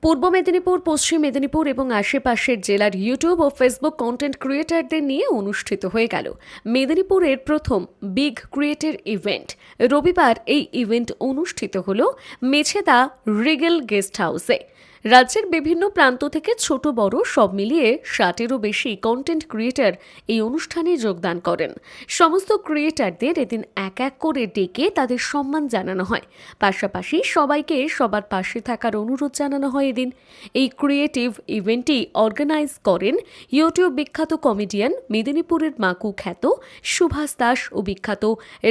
পূর্ব মেদিনীপুর, পশ্চিম মেদিনীপুর এবং আশেপাশের জেলার ইউটিউব ও ফেসবুক কন্টেন্ট ক্রিয়েটরদের নিয়ে অনুষ্ঠিত হয়ে গেল মেদিনীপুরের প্রথম বিগ ক্রিয়েটর ইভেন্ট। রবিবার এই ইভেন্ট অনুষ্ঠিত হল মেছেদা রিগেল গেস্ট হাউসে। রাজ্যের বিভিন্ন প্রান্ত থেকে ছোট বড় সব মিলিয়ে 60-এরও বেশি কন্টেন্ট ক্রিয়েটর এই অনুষ্ঠানে যোগদান করেন। সমস্ত ক্রিয়েটরদের এদিন এক এক করে ডেকে তাদের সম্মান জানানো হয়, পাশাপাশি সবাইকে সবার পাশে থাকার অনুরোধ জানানো হয়। এদিন এই ক্রিয়েটিভ ইভেন্টটি অর্গানাইজ করেন ইউটিউব বিখ্যাত কমেডিয়ান, মেদিনীপুরের মাকু খ্যাত সুভাষ দাস ও বিখ্যাত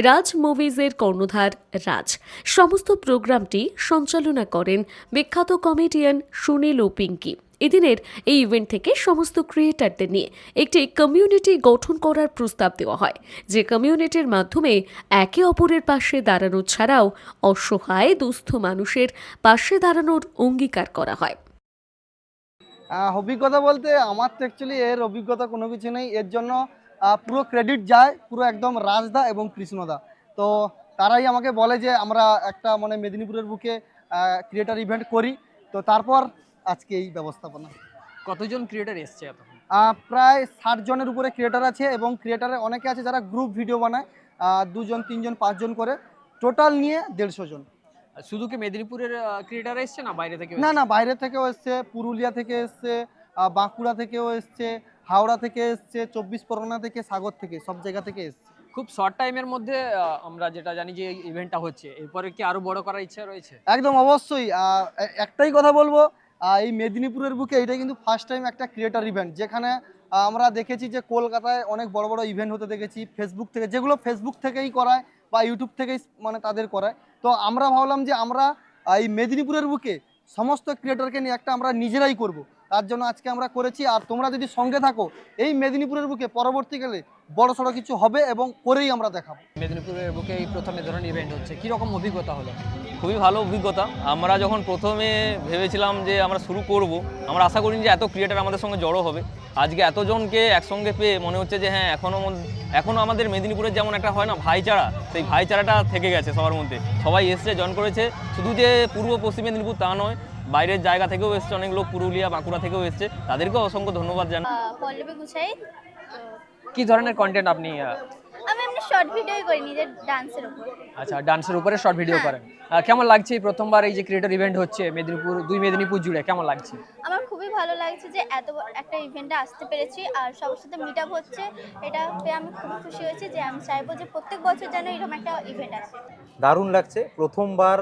রাজ মুভিজের কর্ণধার রাজ। সমস্ত প্রোগ্রামটি সঞ্চালনা করেন বিখ্যাত কমেডিয়ান সুনীল ও পিঙ্কি। এদিনের এই ইভেন্ট থেকে সমস্ত ক্রিয়েটরদের নিয়ে একটি কমিউনিটি গঠন করার প্রস্তাব দেওয়া হয়, যে কমিউনিটির মাধ্যমে একে অপরের পাশে দাঁড়ানো ছাড়াও অসহায় দুস্থ মানুষের পাশে দাঁড়ানোর অঙ্গীকার করা হয়। অভিজ্ঞতা বলতে আমার তো অ্যাকচুয়ালি এর অভিজ্ঞতা কোনো কিছু নেই। এর জন্য পুরো ক্রেডিট যায় পুরো একদম রাজদা এবং কৃষ্ণদা। তো তারাই আমাকে বলে যে আমরা একটা মানে মেদিনীপুরের বুকে ক্রিয়েটার ইভেন্ট করি। তো তারপর আজকে এই ব্যবস্থাপনা। কতজন ক্রিয়েটার এসছে এখন? প্রায় 60 জনের উপরে ক্রিয়েটার আছে এবং ক্রিয়েটারে অনেকে আছে যারা গ্রুপ ভিডিও বানায়, 2 জন 3 জন 5 জন করে, টোটাল নিয়ে 150 জন। শুধু কি মেদিনীপুরের ক্রিয়েটার এসছে না বাইরে থেকে? না, বাইরে থেকেও এসছে, পুরুলিয়া থেকে এসছে, বাঁকুড়া থেকেও এসছে, হাওড়া থেকে এসছে, 24 পরগনা থেকে, সাগর থেকে, সব জায়গা থেকে এসছে। খুব শর্ট টাইমের মধ্যে আমরা যেটা জানি যে ইভেন্টটা হচ্ছে, এরপরে কি আরো বড় করার ইচ্ছা রয়েছে? একদম অবশ্যই। একটাই কথা বলবো, এই মেদিনীপুরের বুকে এটা কিন্তু ফার্স্ট টাইম একটা ক্রিয়েটার ইভেন্ট, যেখানে আমরা দেখেছি যে কলকাতায় অনেক বড় বড় ইভেন্ট হতে দেখেছি ফেসবুক থেকে, যেগুলো ফেসবুক থেকেই করায় বা ইউটিউব থেকেই মানে তাদের করায়। তো আমরা ভাবলাম যে আমরা এই মেদিনীপুরের বুকে সমস্ত ক্রিয়েটারকে নিয়ে একটা আমরা নিজেরাই করব, তার জন্য আজকে আমরা করেছি। আর তোমরা যদি সঙ্গে থাকো, এই মেদিনীপুরের বুকে পরবর্তীকালে বড় সড়ো কিছু হবে এবং করেই আমরা দেখাবো। মেদিনীপুরের বুকে এই প্রথম এ ধরনের ইভেন্ট হচ্ছে, কি রকম অভিজ্ঞতা হলো? খুবই ভালো অভিজ্ঞতা। আমরা যখন প্রথমে ভেবেছিলাম যে আমরা শুরু করব, আমরা আশা করিনি যে এত ক্রিয়েটার আমাদের সঙ্গে জড়ো হবে। আজকে এতজনকে একসঙ্গে পেয়ে মনে হচ্ছে যে হ্যাঁ, এখনও আমাদের মেদিনীপুরের যেমন একটা হয় না ভাইচারা, সেই ভাইচারাটা থেকে গেছে সবার মধ্যে। সবাই এসছে, জয়েন করেছে। শুধু যে পূর্ব পশ্চিম মেদিনীপুর তা নয়, বাইরের জায়গা থেকেও এসছে অনেক লোক, পুরুলিয়া বাঁকুড়া থেকেও এসছে। তাদেরকেও অসংখ্য ধন্যবাদ জানাই। পল্লবী গুছাই। কি ধরনের কন্টেন্ট আপনি? আমি এমনি শর্ট ভিডিওই করি নিজের ডান্সের উপর। আচ্ছা, ডান্সের উপরে শর্ট ভিডিও করেন। কেমন লাগছে এই প্রথমবার এই যে ক্রিয়েটর ইভেন্ট হচ্ছে মেদিনীপুর, দুই মেদিনীপুর জুড়ে কেমন লাগছে? আমার খুবই ভালো লাগছে যে এত একটা ইভেন্টে আসতে পেরেছি আর সবার সাথে মিট আপ হচ্ছে, এটা পেয়ে আমি খুব খুশি হয়েছি। যে আমি চাইবো যে প্রত্যেক বছর যেন এরকম একটা ইভেন্ট আসে। দারুণ লাগছে। প্রথমবার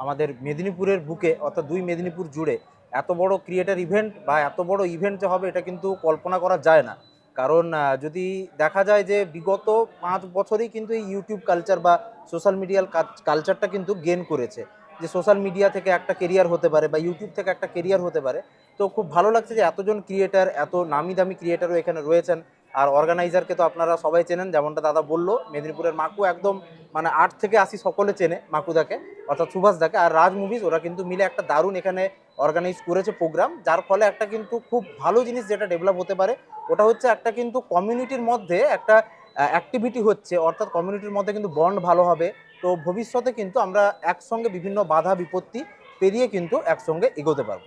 আমাদের মেদিনীপুরের বুকে অর্থাৎ দুই মেদিনীপুর জুড়ে এত বড় ক্রিয়েটার ইভেন্ট বা এত বড় ইভেন্ট যে হবে এটা কিন্তু কল্পনা করা যায় না। কারণ যদি দেখা যায় যে বিগত 5 বছরেই কিন্তু এই ইউটিউব কালচার বা সোশ্যাল মিডিয়াল কালচারটা কিন্তু গেন করেছে, যে সোশ্যাল মিডিয়া থেকে একটা কেরিয়ার হতে পারে বা ইউটিউব থেকে একটা কেরিয়ার হতে পারে। তো খুব ভালো লাগছে যে এতজন ক্রিয়েটার, এত নামি দামি ক্রিয়েটারও এখানে রয়েছেন। আর অর্গানাইজারকে তো আপনারা সবাই চেনেন, যেমনটা দাদা বললো, মেদিনীপুরের মাকু একদম মানে 8 থেকে 80 সকলে চেনে মাকুদাকে, অর্থাৎ সুভাষ দাকে। আর রাজ মুভিজ, ওরা কিন্তু মিলে একটা দারুণ এখানে অর্গানাইজ করেছে প্রোগ্রাম, যার ফলে একটা কিন্তু খুব ভালো জিনিস যেটা ডেভেলপ হতে পারে ওটা হচ্ছে একটা কিন্তু কমিউনিটির মধ্যে একটা অ্যাক্টিভিটি হচ্ছে, অর্থাৎ কমিউনিটির মধ্যে কিন্তু বন্ড ভালো হবে। তো ভবিষ্যতে কিন্তু আমরা একসঙ্গে বিভিন্ন বাধা বিপত্তি পেরিয়ে কিন্তু একসঙ্গে এগোতে পারবো।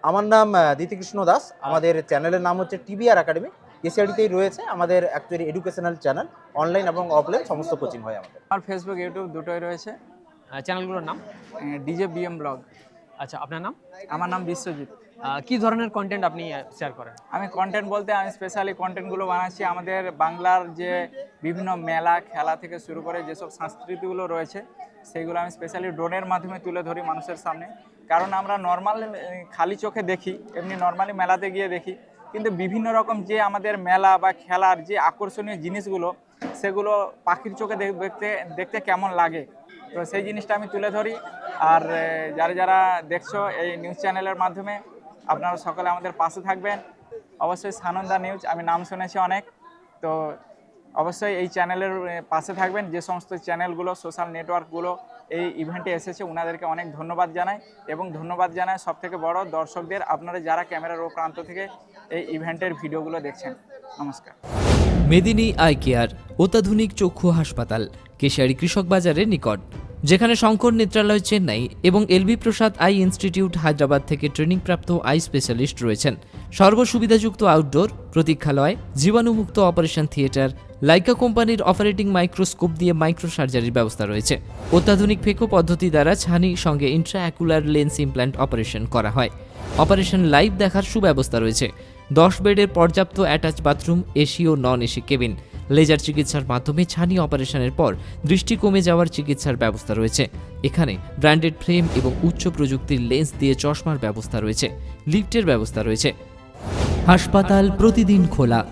আমার নাম দিতিকৃষ্ণ দাস। আমাদের চ্যানেলের নাম হচ্ছে টিবিআর একাডেমি। এসিআইডিতেই রয়েছে আমাদের অ্যাকচুয়ালি এডুকেশনাল চ্যানেল, অনলাইন এবং অফলাইন সমস্ত কোচিং হয় আমাদের। আমার ফেসবুক, ইউটিউব দুটোই রয়েছে। চ্যানেলগুলোর নাম? DJ BM blog. আচ্ছা, আপনার নাম? আমার নাম বিশ্বজিৎ। কি ধরনের কন্টেন্ট আপনি শেয়ার করেন? আমি কন্টেন্ট বলতে আমি স্পেশালি কন্টেন্টগুলো বানাচ্ছি আমাদের বাংলার যে বিভিন্ন মেলা খেলা থেকে শুরু করে যেসব সংস্কৃতিগুলো রয়েছে সেইগুলো আমি স্পেশালি ড্রোনের মাধ্যমে তুলে ধরি মানুষের সামনে। কারণ আমরা নর্মাল খালি চোখে দেখি, এমনি নর্মালি মেলাতে গিয়ে দেখি, কিন্তু বিভিন্ন রকম যে আমাদের মেলা বা খেলার যে আকর্ষণীয় জিনিসগুলো সেগুলো পাখির চোখে দেখতে কেমন লাগে, তো সেই জিনিসটা আমি তুলে ধরি। আর যারা দেখছো এই নিউজ চ্যানেলের মাধ্যমে, আপনারা সকলে আমাদের পাশে থাকবেন। অবশ্যই সানন্দা নিউজ, আমি নাম শুনেছি অনেক, তো অবশ্যই এই চ্যানেলের পাশে থাকবেন। যে সমস্ত চ্যানেলগুলো, সোশ্যাল নেটওয়ার্কগুলো এই ইভেন্টে এসেছে ওনাদেরকে অনেক ধন্যবাদ জানাই। এবং ধন্যবাদ জানাই সবথেকে বড় দর্শকদের, আপনারা যারা ক্যামেরার ও প্রান্ত থেকে এই ইভেন্টের ভিডিওগুলো দেখছেন। নমস্কার। মেদিনী আই কেয়ার, অত্যাধুনিক চক্ষু হাসপাতাল, কেশিয়ারি কৃষক বাজারের নিকট। যেখানে শঙ্কর নেত্রালয় চেন্নাই এবং এলবি প্রসাদ আই ইনস্টিটিউট হায়দ্রাবাদ থেকে ট্রেনিংপ্রাপ্ত আই স্পেশালিস্ট রয়েছেন। সর্বসুবিধাযুক্ত আউটডোর, প্রতীক্ষালয়, জীবাণুমুক্ত অপারেশন থিয়েটার, লাইকা কোম্পানির অপারেটিং মাইক্রোস্কোপ দিয়ে মাইক্রো সার্জারির ব্যবস্থা রয়েছে। অত্যাধুনিক ফেকো পদ্ধতি দ্বারা ছানি সঙ্গে ইন্ট্রাঅ্যাকুলার লেন্স ইমপ্ল্যান্ট অপারেশন করা হয়। অপারেশন লাইভ দেখার সুব্যবস্থা রয়েছে। 10 বেডের পর্যাপ্ত অ্যাটাচ বাথরুম, এসি ও নন এসি কেবিন। লেজার চিকিৎসার মাধ্যমে ছানি অপারেশনের পর দৃষ্টি কমে যাওয়ার চিকিৎসার ব্যবস্থা রয়েছে। এখানে ব্র্যান্ডেড ফ্রেম এবং উচ্চ প্রযুক্তির লেন্স দিয়ে চশমার ব্যবস্থা রয়েছে। লিফটের ব্যবস্থা রয়েছে। হাসপাতাল প্রতিদিন খোলা।